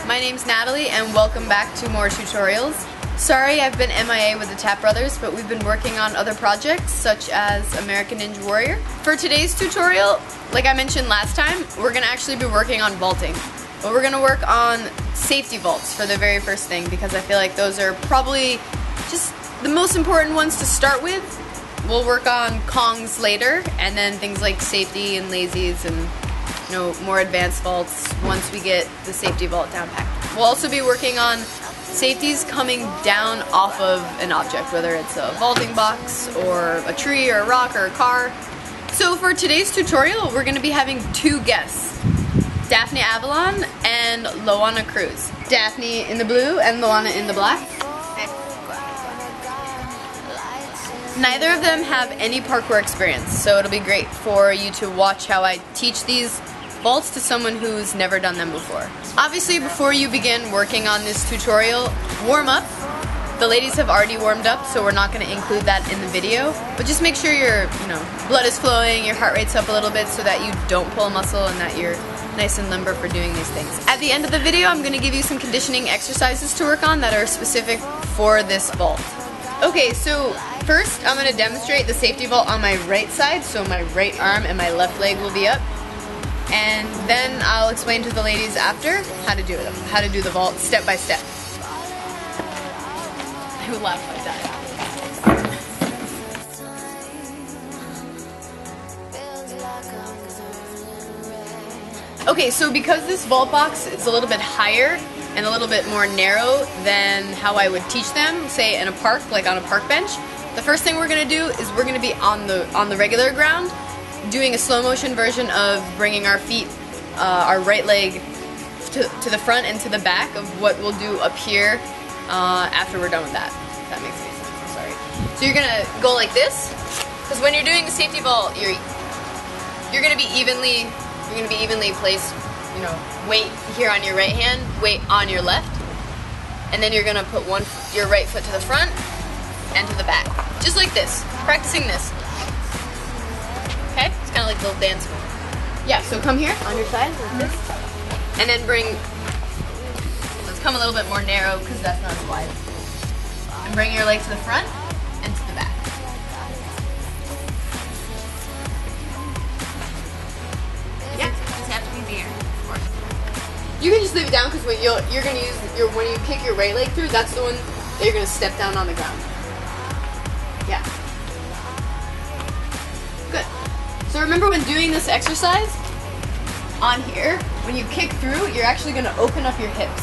My name's Natalie and welcome back to more tutorials. Sorry I've been MIA with the Tap Brothers, but we've been working on other projects such as American Ninja Warrior. For today's tutorial, like I mentioned last time, we're going to actually be working on vaulting. But we're going to work on safety vaults for the very first thing because I feel like those are probably just the most important ones to start with. We'll work on Kongs later, and then things like safety and lazies and more advanced vaults once we get the safety vault down packed. We'll also be working on safeties coming down off of an object, whether it's a vaulting box or a tree or a rock or a car. So for today's tutorial, we're going to be having two guests, Daphne Avalon and Loana Cruz. Daphne in the blue and Loana in the black. Neither of them have any parkour experience, so it'll be great for you to watch how I teach these vaults to someone who's never done them before. Obviously, before you begin working on this tutorial, warm up. The ladies have already warmed up, so we're not going to include that in the video. But just make sure your blood is flowing, your heart rate's up a little bit so that you don't pull a muscle and that you're nice and limber for doing these things. At the end of the video, I'm going to give you some conditioning exercises to work on that are specific for this vault. Okay, so first I'm going to demonstrate the safety vault on my right side, so my right arm and my left leg will be up. And then I'll explain to the ladies after how to do it, how to do the vault step by step. I would laugh like that. Okay, so because this vault box is a little bit higher and a little bit more narrow than how I would teach them, say in a park, like on a park bench, the first thing we're going to do is we're going to be on the regular ground, doing a slow motion version of bringing our feet, our right leg to the front and to the back of what we'll do up here after we're done with that. If that makes any sense. I'm sorry. So you're gonna go like this, because when you're doing the safety vault, you're gonna be evenly placed. Weight here on your right hand, weight on your left, and then you're gonna put your right foot to the front and to the back, just like this. Practicing this. Okay, it's kind of like a little dance move. Yeah, so come here on your side like this, and then let's come a little bit more narrow because that's not as wide. And bring your leg to the front and to the back. Yeah, just have to be there. You can just leave it down because when you're gonna use when you kick your right leg through, that's the one that you're gonna step down on the ground. Yeah. Good. So remember when doing this exercise, on here, when you kick through, you're actually going to open up your hips,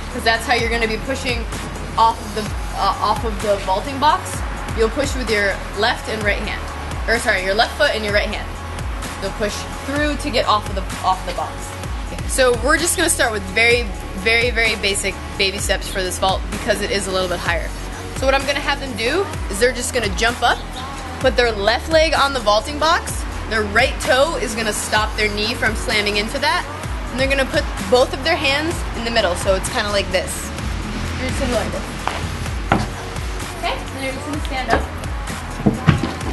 because that's how you're going to be pushing off of the vaulting box. You'll push with your left and right hand, or sorry, your left foot and your right hand. You'll push through to get off the box. Okay. So we're just going to start with very, very, very basic baby steps for this vault because it is a little bit higher. So what I'm going to have them do is they're just going to jump up, put their left leg on the vaulting box. Their right toe is going to stop their knee from slamming into that. And they're going to put both of their hands in the middle, so it's kind of like this. You're just going to go like this. Okay, and you're just going to stand up.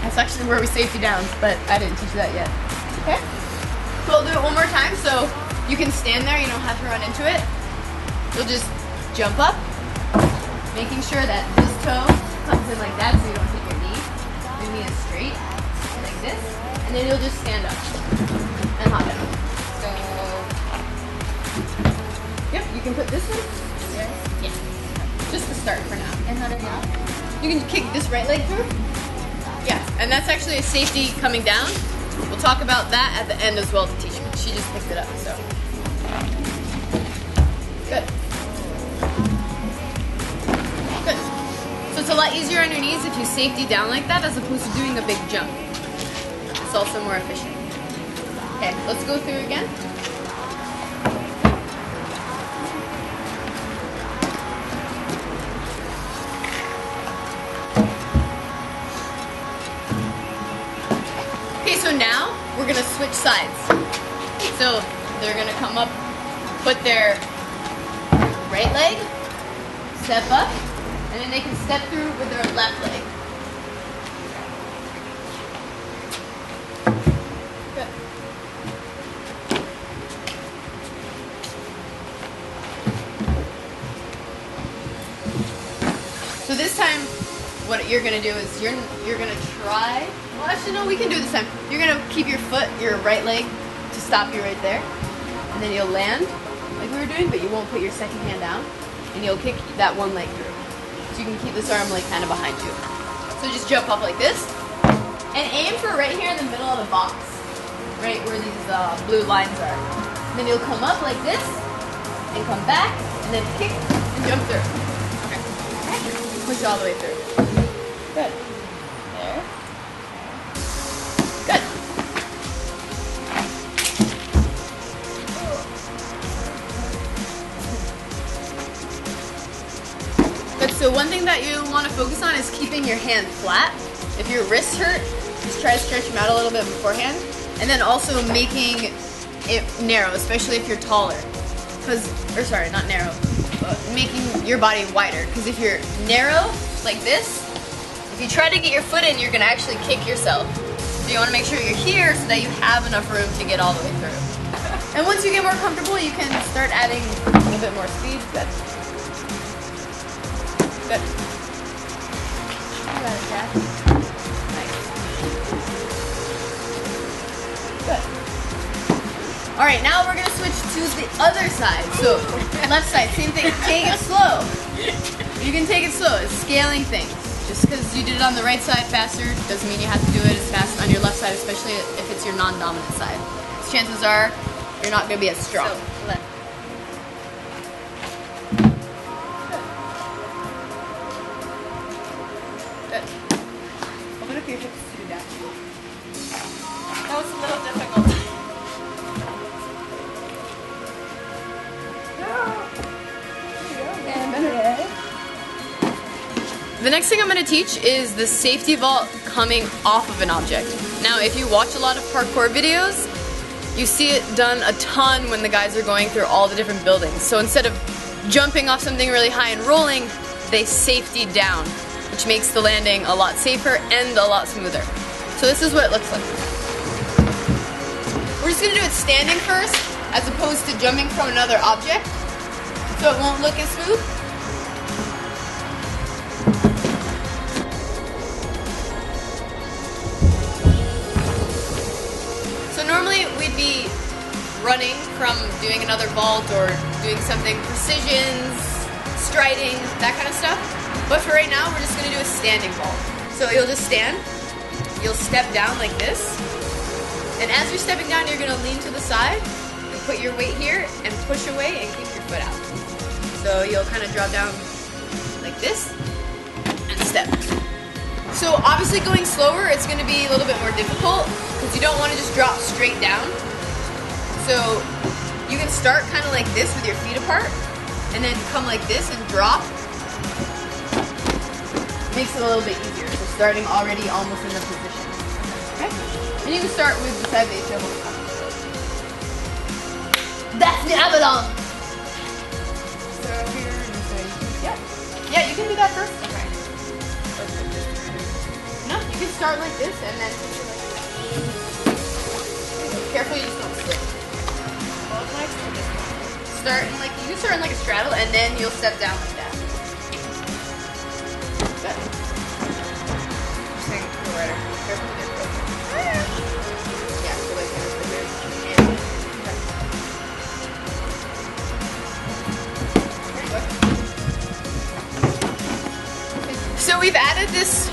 That's actually where we safety down, but I didn't teach you that yet. Okay? So we'll do it one more time, so you can stand there, you don't have to run into it. You'll just jump up, making sure that this toe comes in like that so you don't hit your knee. Your knee is straight, like this. And then you'll just stand up and hop down. So, yep, you can put this one there. Yeah, just to start for now. And how to now? You can kick this right leg through. Yeah, and that's actually a safety coming down. We'll talk about that at the end as well to teach. She just picked it up, so. Good. Good. So it's a lot easier on your knees if you safety down like that as opposed to doing a big jump. It's also more efficient. Okay, let's go through again. Okay, so now we're gonna switch sides. So they're gonna come up, put their right leg, step up, and then they can step through with their left leg. this time, what you're gonna do is you're gonna try. Well, actually, no, we can do it this time. You're gonna keep your right leg, to stop you right there, and then you'll land like we were doing, but you won't put your second hand down, and you'll kick that one leg through. So you can keep this arm like kind of behind you. So just jump up like this, and aim for right here in the middle of the box, right where these blue lines are. And then you'll come up like this, and come back, and then kick and jump through. Okay. Push all the way through. Good. There. Good. Good. So one thing that you want to focus on is keeping your hand flat. If your wrists hurt, just try to stretch them out a little bit beforehand. And then also making it narrow, especially if you're taller. Or sorry, not narrow. Making your body wider. Because if you're narrow, like this, if you try to get your foot in, you're going to actually kick yourself. So you want to make sure you're here so that you have enough room to get all the way through. And once you get more comfortable, you can start adding a little bit more speed. Good. Good. You got it, Jack. Nice. Good. Alright, now we're going to switch to the other side. So, left side, same thing. Take it slow. You can take it slow. It's scaling things. Just because you did it on the right side faster doesn't mean you have to do it as fast on your left side, especially if it's your non-dominant side. So chances are you're not going to be as strong. So, left. Good. Open up your hips to that. That was a little difficult. The next thing I'm going to teach is the safety vault coming off of an object. Now, if you watch a lot of parkour videos, you see it done a ton when the guys are going through all the different buildings. So instead of jumping off something really high and rolling, they safety down, which makes the landing a lot safer and a lot smoother. So this is what it looks like. We're just going to do it standing first, as opposed to jumping from another object, so it won't look as smooth. So normally we'd be running from doing another vault or doing something precisions, striding, that kind of stuff. But for right now, we're just going to do a standing vault. So you'll just stand, you'll step down like this, and as you're stepping down, you're going to lean to the side and put your weight here and push away and keep your foot out. So you'll kind of drop down like this and step. So obviously going slower, it's going to be a little bit more difficult because you don't want to just drop straight down. So you can start kind of like this with your feet apart and then come like this and drop. Makes it a little bit easier. So starting already almost in the position. Okay? And you can start with the side that you feel most comfortable. Daphne Avalon! So here, and so yeah, you can do that first. Okay. No, you can start like this and then careful you just don't slip. Start in like, you can start in like a straddle and then you'll step down like that. Good. Just saying, go right. Careful with your foot. Yeah, so like that. So we've added this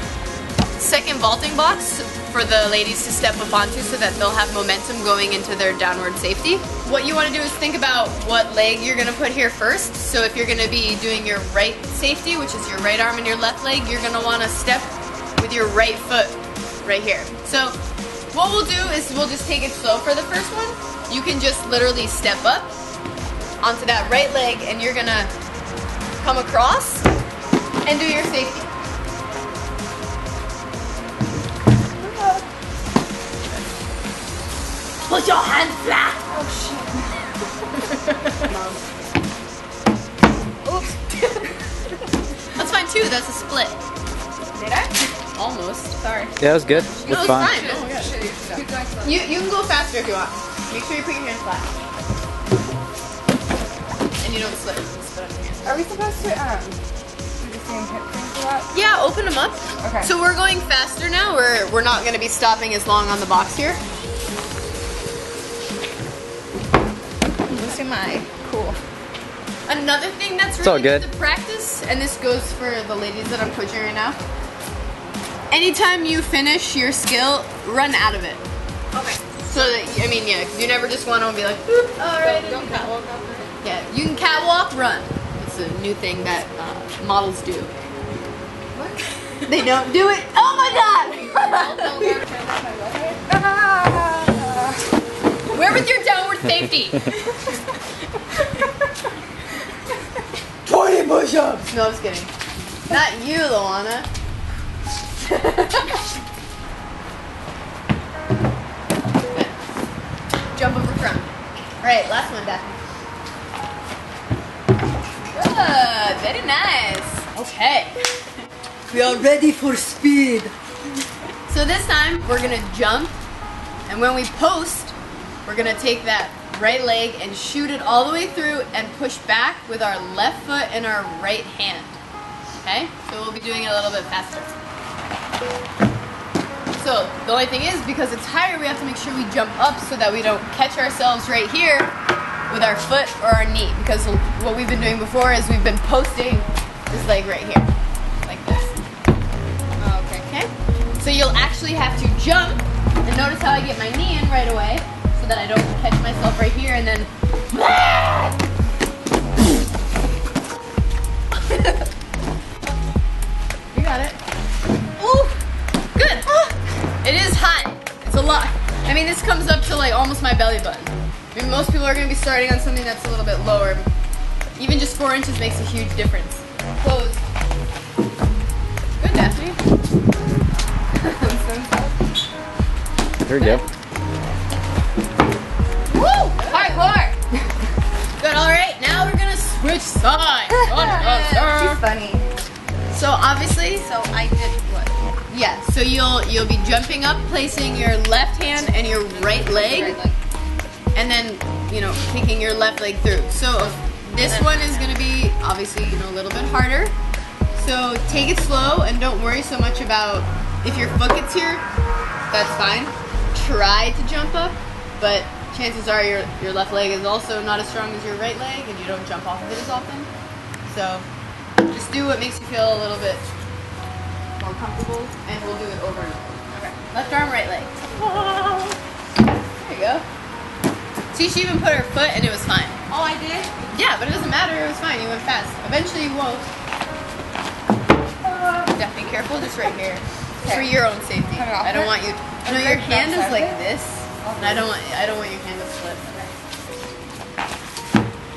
second vaulting box for the ladies to step up onto so that they'll have momentum going into their downward safety. What you want to do is think about what leg you're going to put here first. So if you're going to be doing your right safety, which is your right arm and your left leg, you're going to want to step with your right foot right here. So what we'll do is we'll just take it slow for the first one. You can just literally step up onto that right leg and you're going to come across and do your safety. Put your hand flat! Oh shit. Oops. That's fine too, that's a split. Did I? Almost, sorry. Yeah, that was good. No, it's fine. fine. Oh my gosh. You can go faster if you want. Make sure you put your hand flat. And you don't slip. Split on your hand. Are we supposed to do this same hip thing for that? Yeah, open them up. Okay. So we're going faster now. We're not going to be stopping as long on the box here. Losing my cool. Another thing that's all really good. good to practice, and this goes for the ladies that I'm coaching right now. Anytime you finish your skill, run out of it. Okay. So that, I mean, yeah, you never just want to be like, boop, all right. Don't catwalk off. Yeah, you can catwalk, run. It's a new thing that models do. What? They don't do it. Oh my god! Where was your downward safety? 20 push-ups! No, I'm just kidding. Not you, Loana. Jump over front. Alright, last one, Daphne. Good, very nice. Okay. We are ready for speed. So this time, we're gonna jump, and when we post, we're gonna take that right leg and shoot it all the way through and push back with our left foot and our right hand. Okay? So we'll be doing it a little bit faster. So the only thing is, because it's higher, we have to make sure we jump up so that we don't catch ourselves right here with our foot or our knee. Because what we've been doing before is we've been posting this leg right here, like this. Okay. Okay? So you'll actually have to jump, and notice how I get my knee in right away so that I don't catch myself right here and then you got it. Ooh, good. It is hot. It's a lot. I mean, this comes up to like almost my belly button. I mean, most people are going to be starting on something that's a little bit lower. Even just 4 inches makes a huge difference. Close. Good, Daphne. Here we go. Woo! Parkour! Good, alright, now we're gonna switch sides. She's funny. So obviously, So I did what? yeah, so you'll be jumping up, placing your left hand and your right leg, and then, you know, kicking your left leg through. So this one is gonna be obviously, you know, a little bit harder. So take it slow and don't worry so much about if your foot gets here, that's fine. Try to jump up, but chances are your left leg is also not as strong as your right leg and you don't jump off of it as often. So just do what makes you feel a little bit more comfortable, and we'll do it over and over. Okay. Left arm, right leg. There you go. See, she even put her foot and it was fine. Oh, I did? Yeah, but it doesn't matter, it was fine, you went fast. Eventually you won't. Definitely careful, just right here. For your own safety. I don't want you. No, your hand is like this, and I don't want your hand to slip.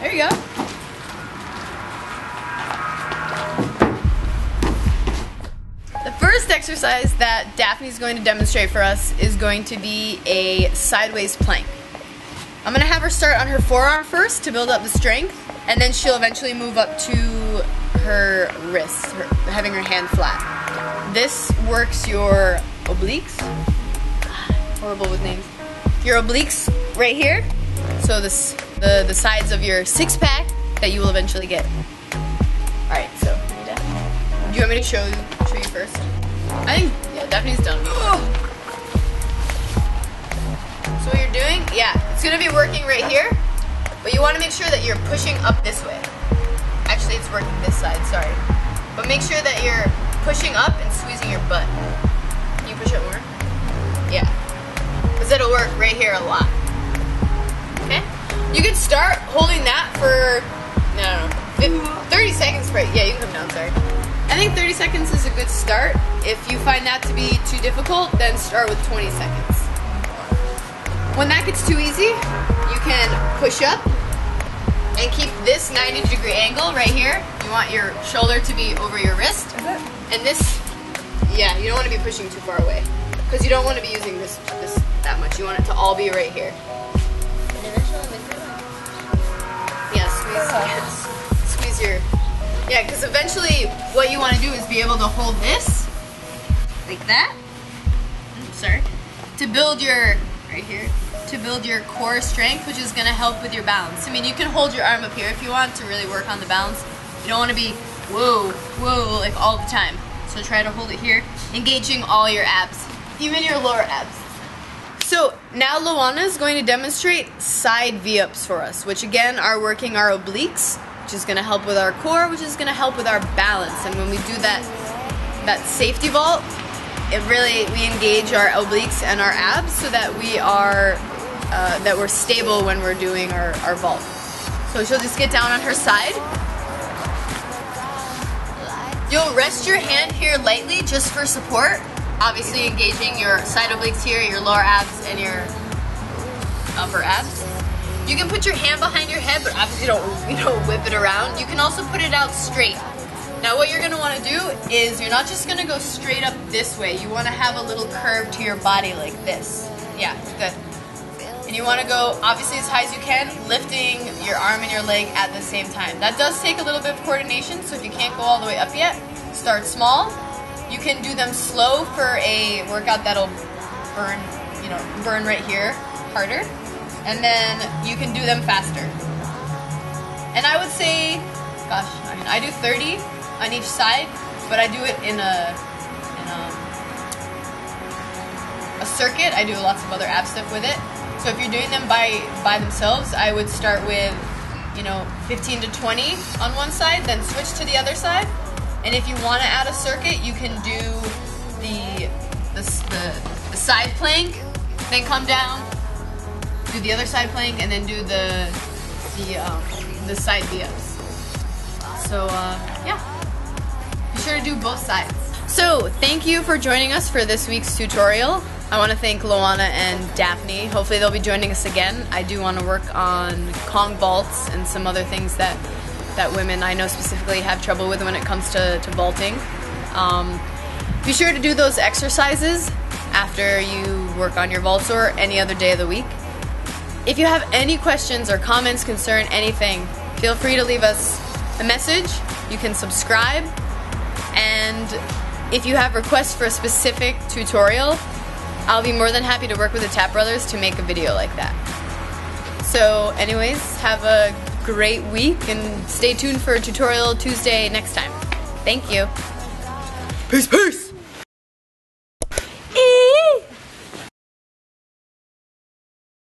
There you go. The first exercise that Daphne's going to demonstrate for us is going to be a sideways plank. I'm going to have her start on her forearm first to build up the strength, and then she'll eventually move up to her wrist, having her hand flat. This works your obliques. Horrible with names. Your obliques right here. So the sides of your six-pack that you will eventually get. All right, so do you want me to show you first? I think, yeah, Daphne's done. So what you're doing, yeah, it's gonna be working right here, but you want to make sure that you're pushing up this way. Actually, it's working this side, sorry. But make sure that you're pushing up and squeezing your butt. Can you push it more? Yeah. Because it'll work right here a lot. Okay? You can start holding that for, I don't know, 30 seconds, right? Yeah, you can come down, sorry. I think 30 seconds is a good start. If you find that to be too difficult, then start with 20 seconds. When that gets too easy, you can push up and keep this 90-degree angle right here. You want your shoulder to be over your wrist. Is it? And this, yeah, you don't want to be pushing too far away. Because you don't want to be using this that much. You want it to all be right here. Yeah, squeeze your, yeah, because eventually what you want to do is be able to hold this, like that, sorry, to build your, right here, to build your core strength, which is going to help with your balance. I mean, you can hold your arm up here if you want to really work on the balance. You don't want to be whoa, whoa, like all the time. So try to hold it here, engaging all your abs, even your lower abs. So now Loana is going to demonstrate side V-ups for us, which again are working our obliques, which is going to help with our core, which is going to help with our balance. And when we do that safety vault, we engage our obliques and our abs so that we're stable when we're doing our vault. So she'll just get down on her side. You'll rest your hand here lightly just for support. Obviously engaging your side obliques here, your lower abs, and your upper abs. You can put your hand behind your head, but obviously don't whip it around. You can also put it out straight. Now what you're gonna wanna do is you're not just gonna go straight up this way. You wanna have a little curve to your body like this. Yeah, good. And you wanna go obviously as high as you can, lifting your arm and your leg at the same time. That does take a little bit of coordination, so if you can't go all the way up yet, start small. You can do them slow for a workout that'll burn right here harder. And then you can do them faster. And I would say, gosh, I mean, I do 30 on each side, but I do it in a circuit. I do lots of other ab stuff with it. So if you're doing them by themselves, I would start with 15 to 20 on one side, then switch to the other side. And if you want to add a circuit, you can do the side plank, then come down, do the other side plank, and then do the side V-ups. So yeah, be sure to do both sides. So thank you for joining us for this week's tutorial. I want to thank Loana and Daphne. Hopefully they'll be joining us again. I do want to work on Kong vaults and some other things that women I know specifically have trouble with when it comes to vaulting. Be sure to do those exercises after you work on your vaults or any other day of the week. If you have any questions or comments, concern, anything, feel free to leave us a message. You can subscribe, and if you have requests for a specific tutorial, I'll be more than happy to work with the Tap Brothers to make a video like that. So anyways, have a great week and stay tuned for Tutorial Tuesday next time. Thank you. Peace, peace!